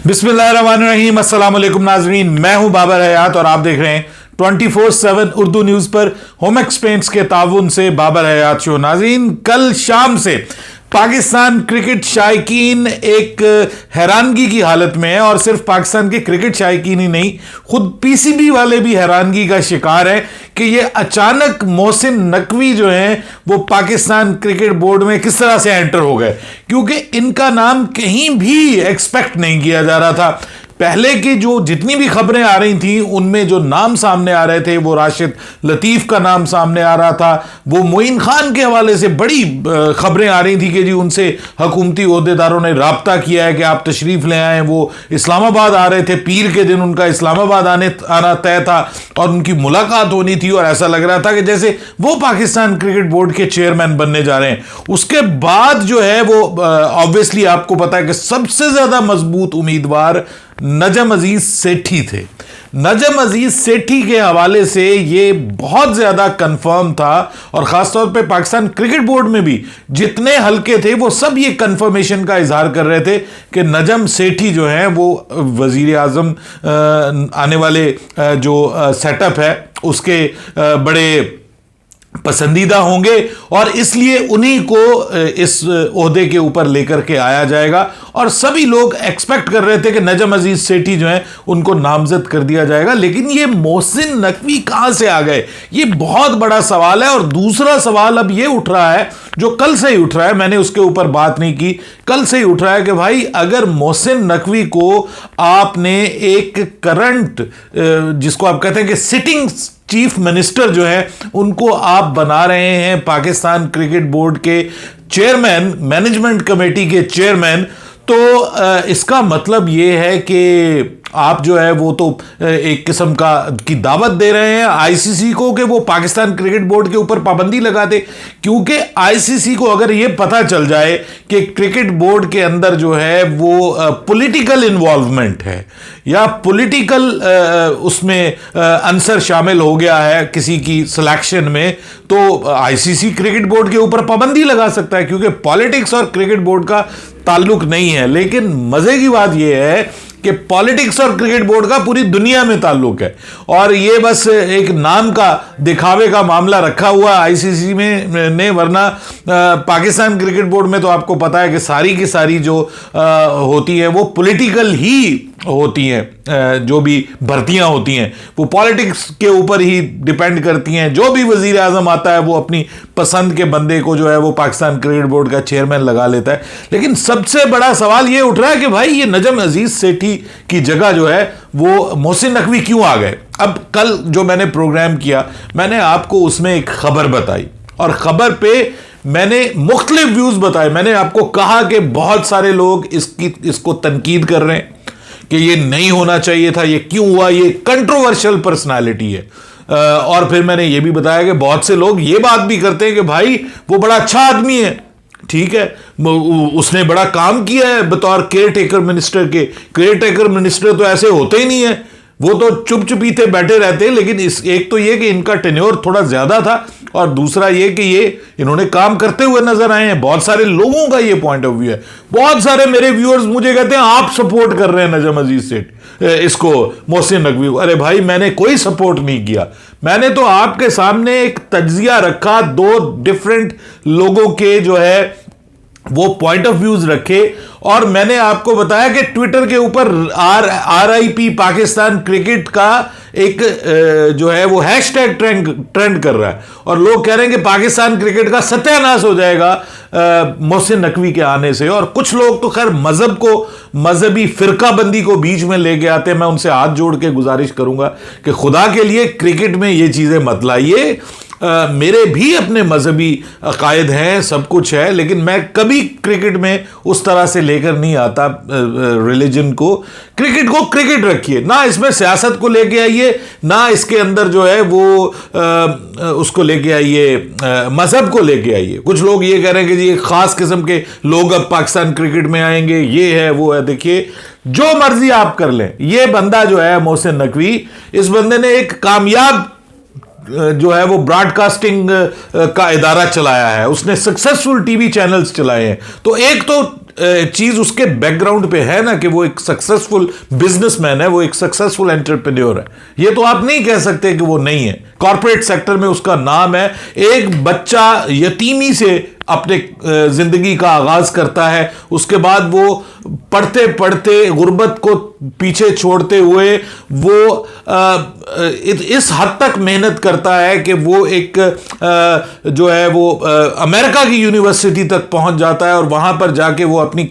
बिस्मिल्लाहिर्रहमानिर्रहीम, अस्सलाम वालेकुम नाजरीन। मैं हूं बाबर हयात और आप देख रहे हैं 24/7 उर्दू न्यूज पर होमेक्स पेंट्स के ताउन से बाबर हयात शो। नाजरीन, कल शाम से पाकिस्तान क्रिकेट शायकीन एक हैरानगी की हालत में है और सिर्फ पाकिस्तान के क्रिकेट शायकीन ही नहीं, खुद पीसीबी वाले भी हैरानगी का शिकार है कि ये अचानक मोहसिन नकवी जो हैं वो पाकिस्तान क्रिकेट बोर्ड में किस तरह से एंटर हो गए, क्योंकि इनका नाम कहीं भी एक्सपेक्ट नहीं किया जा रहा था। पहले की जो जितनी भी खबरें आ रही थी उनमें जो नाम सामने आ रहे थे, वो राशिद लतीफ़ का नाम सामने आ रहा था, वो मोइन खान के हवाले से बड़ी खबरें आ रही थी कि जी उनसे हुकूमती ओहदेदारों ने राब्ता किया है कि आप तशरीफ़ ले आएँ। वो इस्लामाबाद आ रहे थे, पीर के दिन उनका इस्लामाबाद आना तय था और उनकी मुलाकात होनी थी और ऐसा लग रहा था कि जैसे वो पाकिस्तान क्रिकेट बोर्ड के चेयरमैन बनने जा रहे हैं। उसके बाद जो है वो ऑब्वियसली आपको पता है कि सबसे ज़्यादा मजबूत उम्मीदवार नजम अजीज सेठी थे। नजम अजीज सेठी के हवाले से ये बहुत ज्यादा कंफर्म था और खासतौर पे पाकिस्तान क्रिकेट बोर्ड में भी जितने हल्के थे वो सब ये कंफर्मेशन का इजहार कर रहे थे कि नजम सेठी जो हैं वो वजीर आजम आने वाले जो सेटअप है उसके बड़े पसंदीदा होंगे और इसलिए उन्हीं को इस ओहदे के ऊपर लेकर के आया जाएगा। और सभी लोग एक्सपेक्ट कर रहे थे कि नजम अजीज सेठी जो हैं उनको नामजद कर दिया जाएगा, लेकिन ये मोहसिन नकवी कहां से आ गए, ये बहुत बड़ा सवाल है। और दूसरा सवाल अब ये उठ रहा है, जो कल से ही उठ रहा है, मैंने उसके ऊपर बात नहीं की, कल से ही उठ रहा है कि भाई अगर मोहसिन नकवी को आपने एक करंट जिसको आप कहते हैं कि सिटिंग चीफ मिनिस्टर जो है उनको आप बना रहे हैं पाकिस्तान क्रिकेट बोर्ड के चेयरमैन, मैनेजमेंट कमेटी के चेयरमैन, तो इसका मतलब ये है कि आप जो है वो तो एक किस्म की दावत दे रहे हैं आईसीसी को कि वो पाकिस्तान क्रिकेट बोर्ड के ऊपर पाबंदी लगा दे। क्योंकि आईसीसी को अगर ये पता चल जाए कि क्रिकेट बोर्ड के अंदर जो है वो पॉलिटिकल इन्वॉल्वमेंट है या पॉलिटिकल उसमें अंसर शामिल हो गया है किसी की सिलेक्शन में, तो आईसीसी क्रिकेट बोर्ड के ऊपर पाबंदी लगा सकता है, क्योंकि पॉलिटिक्स और क्रिकेट बोर्ड का ताल्लुक नहीं है। लेकिन मजे की बात यह है कि पॉलिटिक्स और क्रिकेट बोर्ड का पूरी दुनिया में ताल्लुक है और ये बस एक नाम का दिखावे का मामला रखा हुआ आईसीसी में ने, वरना पाकिस्तान क्रिकेट बोर्ड में तो आपको पता है कि सारी की सारी जो होती है वो पॉलिटिकल ही होती हैं। जो भी भर्तियां होती हैं वो पॉलिटिक्स के ऊपर ही डिपेंड करती हैं। जो भी वजीर आजम आता है वो अपनी पसंद के बंदे को जो है वो पाकिस्तान क्रिकेट बोर्ड का चेयरमैन लगा लेता है। लेकिन सबसे बड़ा सवाल ये उठ रहा है कि भाई ये नजम अजीज सेठी की जगह जो है वो मोहसिन नकवी क्यों आ गए। अब कल जो मैंने प्रोग्राम किया मैंने आपको उसमें एक खबर बताई और खबर पे मैंने मुख्तलिफ व्यूज बताए। मैंने आपको कहा कि बहुत सारे लोग इसको तनकीद कर रहे हैं कि ये नहीं होना चाहिए था, ये क्यों हुआ, ये कंट्रोवर्शियल पर्सनालिटी है। और फिर मैंने ये भी बताया कि बहुत से लोग ये बात भी करते हैं कि भाई वो बड़ा अच्छा आदमी है, ठीक है, उसने बड़ा काम किया है बतौर केयर टेकर मिनिस्टर के। केयर टेकर मिनिस्टर तो ऐसे होते ही नहीं है, वो तो चुप चुपीते बैठे रहते हैं। लेकिन एक तो ये कि इनका टेन्योर थोड़ा ज्यादा था और दूसरा ये कि ये इन्होंने काम करते हुए नजर आए हैं। बहुत सारे लोगों का ये पॉइंट ऑफ व्यू है। बहुत सारे मेरे व्यूअर्स मुझे कहते हैं आप सपोर्ट कर रहे हैं नजम अजीज सेठ इसको, मोहसिन नकवी को। अरे भाई मैंने कोई सपोर्ट नहीं किया, मैंने तो आपके सामने एक तज्जिया रखा, दो डिफरेंट लोगों के जो है वो पॉइंट ऑफ व्यूज रखे और मैंने आपको बताया कि ट्विटर के ऊपर RIP पाकिस्तान क्रिकेट का एक जो है वो हैशटैग ट्रेंड कर रहा है और लोग कह रहे हैं कि पाकिस्तान क्रिकेट का सत्यानाश हो जाएगा मोहसिन नकवी के आने से। और कुछ लोग तो खैर मजहब को, मजहबी फिरकाबंदी को बीच में लेके आते हैं। मैं उनसे हाथ जोड़ के गुजारिश करूंगा कि खुदा के लिए क्रिकेट में ये चीजें मत लाइए। मेरे भी अपने मजहबी अकायद हैं, सब कुछ है, लेकिन मैं कभी क्रिकेट में उस तरह से लेकर नहीं आता रिलीजन को। क्रिकेट को क्रिकेट रखिए, ना इसमें सियासत को लेके आइए, ना इसके अंदर जो है वो उसको लेके आइए, मजहब को लेके आइए। कुछ लोग ये कह रहे हैं कि जी एक खास किस्म के लोग अब पाकिस्तान क्रिकेट में आएंगे, ये है वो है। देखिए जो मर्जी आप कर लें, ये बंदा जो है मोहसिन नकवी, इस बंदे ने एक कामयाब जो है वो ब्रॉडकास्टिंग का इदारा चलाया है, उसने सक्सेसफुल टीवी चैनल्स चलाए हैं। तो एक तो चीज उसके बैकग्राउंड पे है ना कि वो एक सक्सेसफुल बिजनेसमैन है, वो एक सक्सेसफुल एंटरप्रेन्योर है। ये तो आप नहीं कह सकते कि वो नहीं है। कॉर्पोरेट सेक्टर में उसका नाम है। एक बच्चा यतीमी से अपने जिंदगी का आगाज करता है, उसके बाद वो पढ़ते पढ़ते गुर्बत को पीछे छोड़ते हुए वो इस हद तक मेहनत करता है कि वो एक जो है वो अमेरिका की यूनिवर्सिटी तक पहुंच जाता है और वहां पर जाके वो अपनी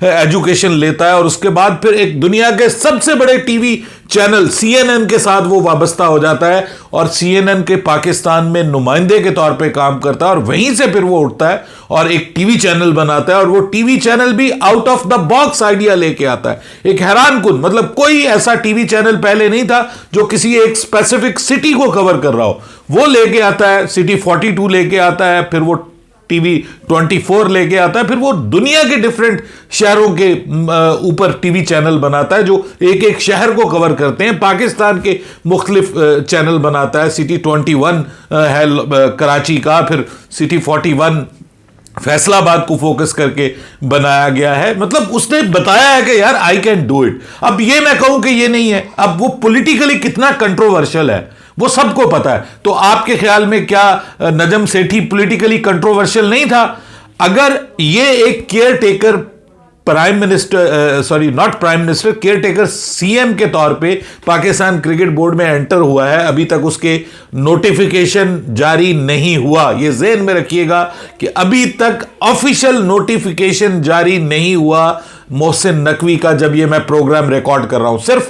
एजुकेशन लेता है और उसके बाद फिर एक दुनिया के सबसे बड़े टीवी चैनल CNN के साथ वो वाबस्ता हो जाता है और CNN के पाकिस्तान में नुमाइंदे के तौर पे काम करता है और वहीं से फिर वो उठता है और एक टीवी चैनल बनाता है और वो टीवी चैनल भी out of the box idea लेके आता है। एक हैरान कुन, मतलब कोई ऐसा टीवी चैनल पहले नहीं था जो किसी एक स्पेसिफिक सिटी को कवर कर रहा हो। वो लेके आता है, सिटी 42 लेके आता है, फिर वो टीवी 24 लेके आता है, फिर वो दुनिया के डिफरेंट शहरों के ऊपर टीवी चैनल बनाता है जो एक एक शहर को कवर करते हैं। पाकिस्तान के मुख्तलिफ चैनल बनाता है। सिटी 21 है कराची का, फिर सिटी 41 फैसलाबाद को फोकस करके बनाया गया है। मतलब उसने बताया है कि यार आई कैन डू इट। अब ये मैं कहूं कि ये नहीं है, अब वो पॉलिटिकली कितना कंट्रोवर्शियल है वो सबको पता है। तो आपके ख्याल में क्या नजम सेठी पॉलिटिकली कंट्रोवर्शियल नहीं था? अगर ये एक care taker prime minister, sorry not prime minister, care taker CM के तौर पे पाकिस्तान क्रिकेट बोर्ड में एंटर हुआ है, अभी तक उसके नोटिफिकेशन जारी नहीं हुआ। ये ज़हन में रखिएगा कि अभी तक ऑफिशियल नोटिफिकेशन जारी नहीं हुआ मोहसिन नकवी का। जब ये मैं प्रोग्राम रिकॉर्ड कर रहा हूं, सिर्फ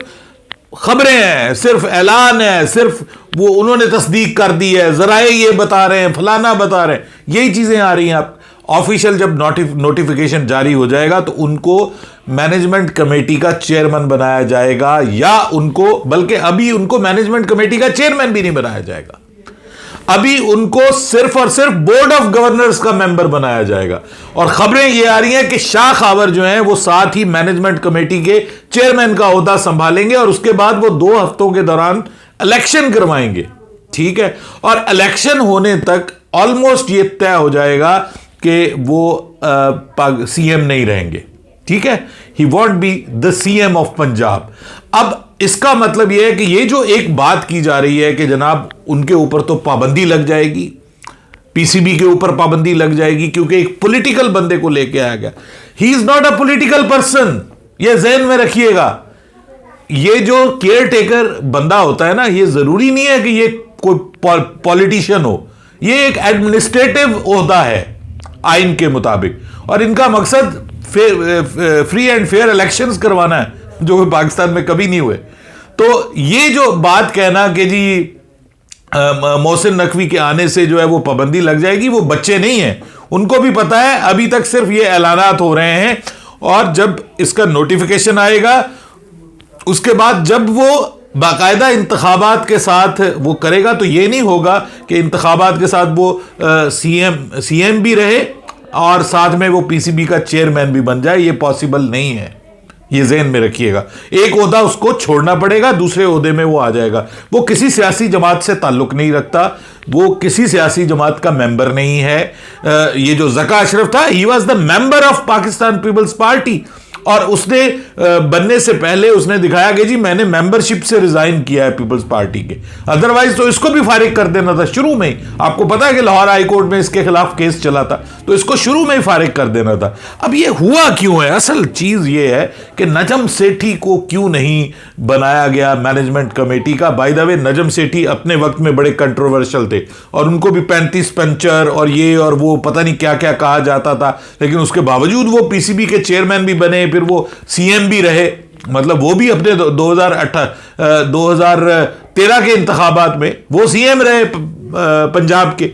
खबरें हैं, सिर्फ ऐलान है, सिर्फ वो उन्होंने तस्दीक कर दी है, जराए ये बता रहे हैं, फलाना बता रहे हैं, यही चीजें आ रही हैं। आप ऑफिशियल जब नोटिफिकेशन जारी हो जाएगा तो उनको मैनेजमेंट कमेटी का चेयरमैन बनाया जाएगा, या उनको, बल्कि अभी उनको मैनेजमेंट कमेटी का चेयरमैन भी नहीं बनाया जाएगा, अभी उनको सिर्फ और सिर्फ बोर्ड ऑफ गवर्नर्स का मेंबर बनाया जाएगा। और खबरें ये आ रही हैं कि शाह खावर जो हैं वो साथ ही मैनेजमेंट कमेटी के चेयरमैन का ओहदा संभालेंगे और उसके बाद वो 2 हफ्तों के दौरान इलेक्शन करवाएंगे। ठीक है, और इलेक्शन होने तक ऑलमोस्ट ये तय हो जाएगा कि वो CM नहीं रहेंगे। ठीक है, he won't be the CM of Punjab. अब इसका मतलब यह है कि ये जो एक बात की जा रही है कि जनाब उनके ऊपर तो पाबंदी लग जाएगी, PCB के ऊपर पाबंदी लग जाएगी क्योंकि एक पॉलिटिकल बंदे को लेके आया गया। He is not a political person, ये ज़हन में रखिएगा। ये जो केयर टेकर बंदा होता है ना, ये जरूरी नहीं है कि ये कोई पॉलिटिशियन हो, ये एक एडमिनिस्ट्रेटिव ओहदा है आइन के मुताबिक, और इनका मकसद फ्री एंड फेयर इलेक्शंस करवाना है, जो पाकिस्तान में कभी नहीं हुए। तो ये जो बात कहना कि जी मोहसिन नकवी के आने से जो है वो पाबंदी लग जाएगी, वो बच्चे नहीं हैं, उनको भी पता है। अभी तक सिर्फ ये ऐलानात हो रहे हैं और जब इसका नोटिफिकेशन आएगा उसके बाद जब वो बाकायदा इंतखाबात के साथ वो करेगा तो ये नहीं होगा कि इंतखाबात के साथ वो CM भी रहे और साथ में वो PCB का चेयरमैन भी बन जाए, ये पॉसिबल नहीं है। ये ज़हन में रखिएगा। एक ओहदा उसको छोड़ना पड़ेगा, दूसरे ओहदे में वो आ जाएगा। वो किसी सियासी जमात से ताल्लुक नहीं रखता, वो किसी सियासी जमात का मेंबर नहीं है। ये जो ज़का अशरफ था, he was the member of Pakistan Peoples Party, और उसने बनने से पहले उसने दिखाया कि जी मैंने मेंबरशिप से रिजाइन किया है पीपल्स पार्टी के, अदरवाइज तो इसको भी फारिग कर देना था शुरू में ही। आपको पता है कि लाहौर हाई कोर्ट में इसके खिलाफ केस चला था, तो इसको शुरू में ही फारिग कर देना था। अब ये हुआ क्यों है? असल चीज ये है कि नजम सेठी को क्यों नहीं बनाया गया मैनेजमेंट कमेटी का। By the way, Najam Sethi अपने वक्त में बड़े कंट्रोवर्शियल थे और उनको भी 35 पंचर और ये और वो पता नहीं क्या क्या कहा जाता था, लेकिन उसके बावजूद वो PCB के चेयरमैन भी बने, फिर वो CM भी रहे। मतलब वो भी अपने 2013 के इंतखाबात में वो CM रहे पंजाब के।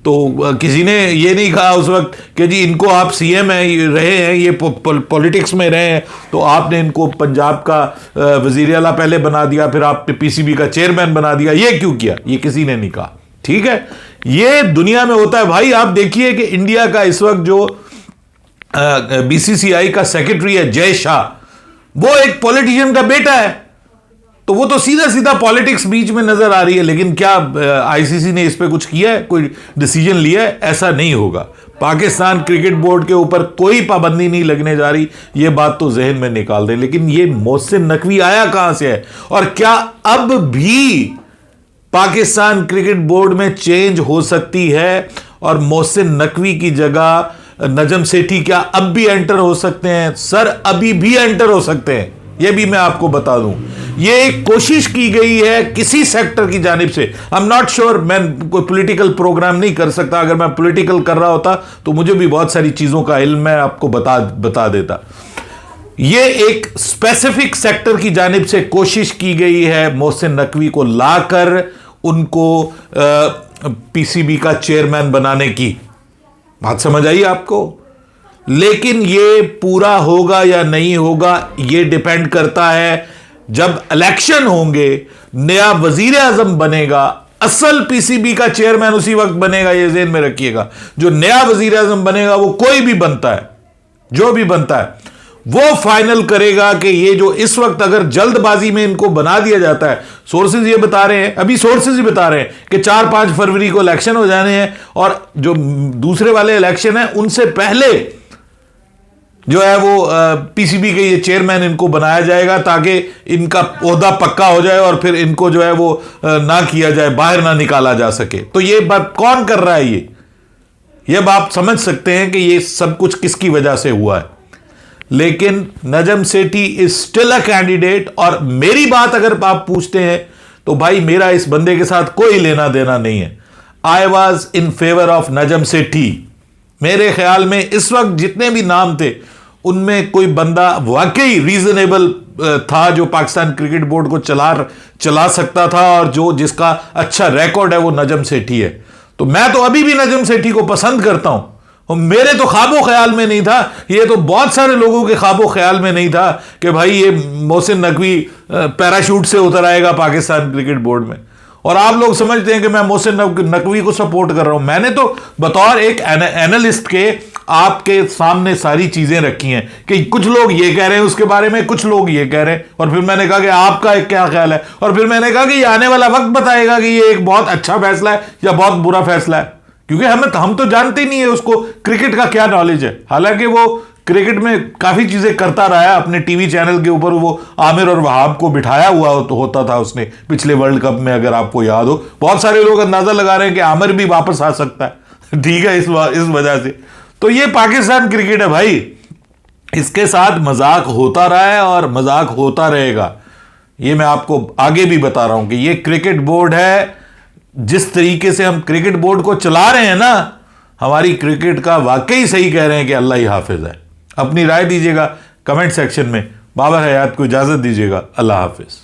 तो किसी ने ये नहीं कहा उस वक्त कि जी इनको आप CM रहे हैं, ये पॉलिटिक्स में रहे हैं, तो आपने इनको पंजाब का वजीर आला पहले बना दिया, फिर आपने PCB का चेयरमैन बना दिया। ये क्यों किया? ये किसी ने नहीं कहा। ठीक है, ये दुनिया में होता है भाई। आप देखिए कि इंडिया का इस वक्त जो BCCI का सेक्रेटरी है जय शाह, वो एक पॉलिटिशियन का बेटा है। तो वो तो सीधा सीधा पॉलिटिक्स बीच में नजर आ रही है। लेकिन क्या आईसीसी ने इस पे कुछ किया है, कोई डिसीजन लिया है? ऐसा नहीं होगा। पाकिस्तान क्रिकेट बोर्ड के ऊपर कोई पाबंदी नहीं लगने जा रही, ये बात तो जहन में निकाल दें। लेकिन ये मोहसिन नकवी आया कहां से है, और क्या अब भी पाकिस्तान क्रिकेट बोर्ड में चेंज हो सकती है और मोहसिन नकवी की जगह नजम सेठी क्या अब भी एंटर हो सकते हैं? सर, अभी भी एंटर हो सकते हैं, यह भी मैं आपको बता दूं। यह एक कोशिश की गई है किसी सेक्टर की जानिब से। आई एम नॉट श्योर, मैं कोई पॉलिटिकल प्रोग्राम नहीं कर सकता। अगर मैं पॉलिटिकल कर रहा होता तो मुझे भी बहुत सारी चीजों का इल्म मैं आपको बता देता। यह एक स्पेसिफिक सेक्टर की जानिब से कोशिश की गई है मोहसिन नकवी को लाकर उनको पीसीबी का चेयरमैन बनाने की। बात समझ आई आपको? लेकिन ये पूरा होगा या नहीं होगा, ये डिपेंड करता है जब इलेक्शन होंगे, नया वजीर आजम बनेगा, असल पीसीबी का चेयरमैन उसी वक्त बनेगा। ये ज़हन में रखिएगा, जो नया वजीर आजम बनेगा वो कोई भी बनता है, जो भी बनता है, वो फाइनल करेगा कि ये जो इस वक्त अगर जल्दबाजी में इनको बना दिया जाता है, सोर्सेज ये बता रहे हैं, अभी सोर्सेज ही बता रहे हैं कि 4-5 फरवरी को इलेक्शन हो जाने हैं और जो दूसरे वाले इलेक्शन है उनसे पहले जो है वो पीसीबी के ये चेयरमैन इनको बनाया जाएगा ताकि इनका ओहदा पक्का हो जाए और फिर इनको जो है वो ना किया जाए, बाहर ना निकाला जा सके। तो ये बात कौन कर रहा है? ये अब आप समझ सकते हैं कि ये सब कुछ किसकी वजह से हुआ है। लेकिन Najam Sethi is still a candidate, और मेरी बात अगर आप पूछते हैं तो भाई मेरा इस बंदे के साथ कोई लेना देना नहीं है। I was in favour of Najam Sethi. मेरे ख्याल में इस वक्त जितने भी नाम थे उनमें कोई बंदा वाकई रीजनेबल था जो पाकिस्तान क्रिकेट बोर्ड को चला सकता था, और जो जिसका अच्छा रिकॉर्ड है वो नजम सेठी है। तो मैं तो अभी भी नजम सेठी को पसंद करता हूं, और मेरे तो ख्वाबो ख्याल में नहीं था, ये तो बहुत सारे लोगों के ख्वाबो ख्याल में नहीं था कि भाई ये मोहसिन नकवी पैराशूट से उतर आएगा पाकिस्तान क्रिकेट बोर्ड में। और आप लोग समझते हैं कि मैं मोहसिन नकवी को सपोर्ट कर रहा हूं। मैंने तो बतौर एक एनालिस्ट के आपके सामने सारी चीजें रखी हैं कि कुछ लोग ये कह रहे हैं उसके बारे में, कुछ लोग ये कह रहे हैं, और फिर मैंने कहा कि आपका क्या ख्याल है, और फिर मैंने कहा कि ये आने वाला वक्त बताएगा कि ये एक बहुत अच्छा फैसला है या बहुत बुरा फैसला है। क्योंकि हम तो जानते ही नहीं है उसको क्रिकेट का क्या नॉलेज है। हालांकि वो क्रिकेट में काफी चीजें करता रहा है, अपने टीवी चैनल के ऊपर वो आमिर और वहाब को बिठाया हुआ होता था उसने पिछले वर्ल्ड कप में, अगर आपको याद हो। बहुत सारे लोग अंदाजा लगा रहे हैं कि आमिर भी वापस आ सकता है, ठीक है, इस वजह से। तो ये पाकिस्तान क्रिकेट है भाई, इसके साथ मजाक होता रहा है और मजाक होता रहेगा। ये मैं आपको आगे भी बता रहा हूं कि ये क्रिकेट बोर्ड है, जिस तरीके से हम क्रिकेट बोर्ड को चला रहे हैं ना, हमारी क्रिकेट का वाकई सही कह रहे हैं कि अल्लाह ही हाफिज है। अपनी राय दीजिएगा कमेंट सेक्शन में। बाबर हयात को इजाजत दीजिएगा। अल्लाह हाफिज।